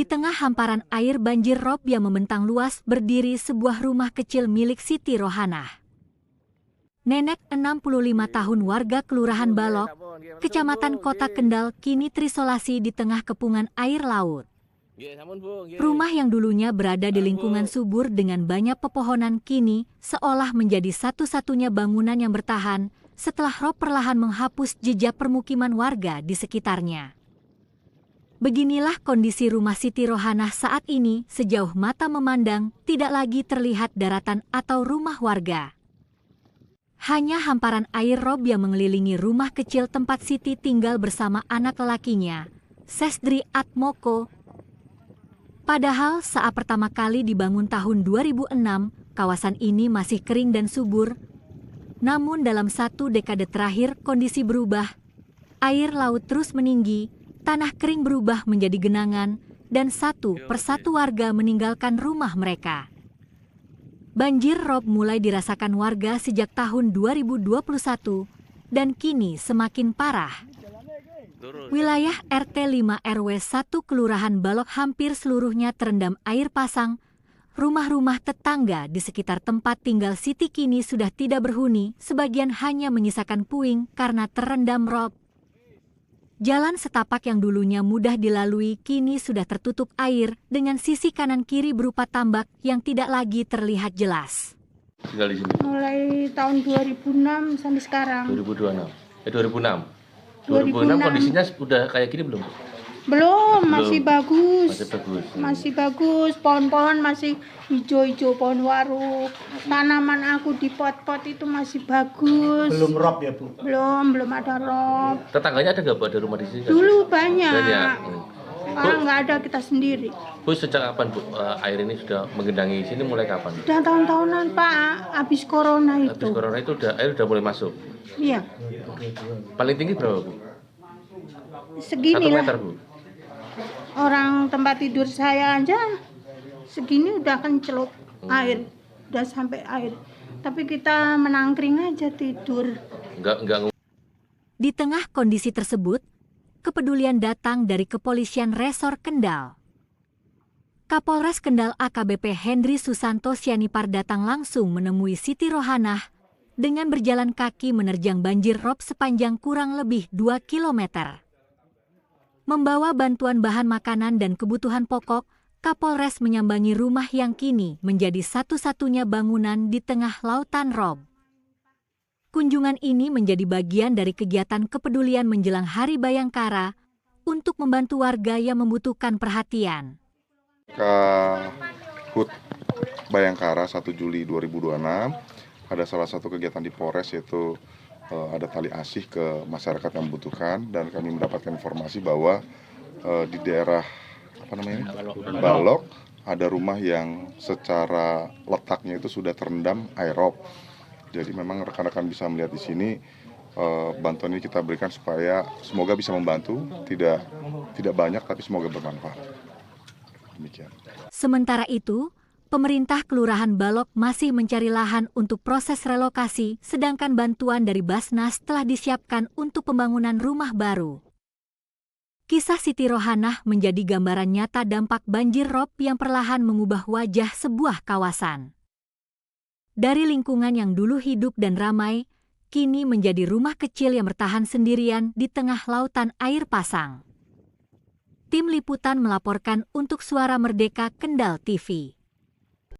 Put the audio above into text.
Di tengah hamparan air banjir rob yang membentang luas berdiri sebuah rumah kecil milik Siti Rohanah. Nenek 65 tahun warga Kelurahan Balok, Kecamatan Kota Kendal kini terisolasi di tengah kepungan air laut. Rumah yang dulunya berada di lingkungan subur dengan banyak pepohonan kini seolah menjadi satu-satunya bangunan yang bertahan setelah rob perlahan menghapus jejak permukiman warga di sekitarnya. Beginilah kondisi rumah Siti Rohanah saat ini sejauh mata memandang tidak lagi terlihat daratan atau rumah warga. Hanya hamparan air rob yang mengelilingi rumah kecil tempat Siti tinggal bersama anak lelakinya, Sesdri Atmoko. Padahal saat pertama kali dibangun tahun 2006, kawasan ini masih kering dan subur. Namun dalam 1 dekade terakhir kondisi berubah. Air laut terus meninggi, tanah kering berubah menjadi genangan, dan satu persatu warga meninggalkan rumah mereka. Banjir rob mulai dirasakan warga sejak tahun 2021 dan kini semakin parah. Wilayah RT 5 RW 1 Kelurahan Balok hampir seluruhnya terendam air pasang. Rumah-rumah tetangga di sekitar tempat tinggal Siti kini sudah tidak berhuni, sebagian hanya menyisakan puing karena terendam rob. Jalan setapak yang dulunya mudah dilalui kini sudah tertutup air dengan sisi kanan kiri berupa tambak yang tidak lagi terlihat jelas. Tinggal di sini. Mulai tahun 2006 sampai sekarang. 2006. 2006 kondisinya udah kayak gini belum? Belum, masih bagus. Masih bagus. Masih bagus, pohon-pohon masih hijau-hijau, pohon waru. Tanaman aku di pot-pot itu masih bagus. Belum rob ya, Bu? Belum ada rob. Tetangganya ada nggak, Bu? Ada rumah di sini? Dulu banyak. Banyak. Sekarang nggak ada, kita sendiri. Bu, sejak kapan, Bu, air ini sudah menggenangi sini, mulai kapan? Udah tahun-tahunan, Pak, habis corona itu. Habis corona itu air udah mulai masuk. Iya. Paling tinggi berapa, Bu? Segini 1 lah. meter, Bu. Orang tempat tidur saya aja segini udah kencelup air, udah sampai air. Tapi kita menangkring aja tidur. Enggak. Di tengah kondisi tersebut, kepedulian datang dari Kepolisian Resor Kendal. Kapolres Kendal AKBP Hendri Susanto Sianipar datang langsung menemui Siti Rohanah dengan berjalan kaki menerjang banjir rob sepanjang kurang lebih 2 kilometer. Membawa bantuan bahan makanan dan kebutuhan pokok, Kapolres menyambangi rumah yang kini menjadi satu-satunya bangunan di tengah lautan rob. Kunjungan ini menjadi bagian dari kegiatan kepedulian menjelang Hari Bayangkara untuk membantu warga yang membutuhkan perhatian. HUT Bayangkara 1 Juli 2026 ada salah satu kegiatan di Polres, yaitu ada tali asih ke masyarakat yang membutuhkan, dan kami mendapatkan informasi bahwa di daerah Balok ada rumah yang secara letaknya itu sudah terendam air rob. Jadi memang rekan-rekan bisa melihat di sini bantuan ini kita berikan supaya semoga bisa membantu, tidak banyak tapi semoga bermanfaat. Demikian. Sementara itu, pemerintah Kelurahan Balok masih mencari lahan untuk proses relokasi, sedangkan bantuan dari Basnas telah disiapkan untuk pembangunan rumah baru. Kisah Siti Rohanah menjadi gambaran nyata dampak banjir rob yang perlahan mengubah wajah sebuah kawasan. Dari lingkungan yang dulu hidup dan ramai, kini menjadi rumah kecil yang bertahan sendirian di tengah lautan air pasang. Tim Liputan melaporkan untuk Suara Merdeka Kendal TV.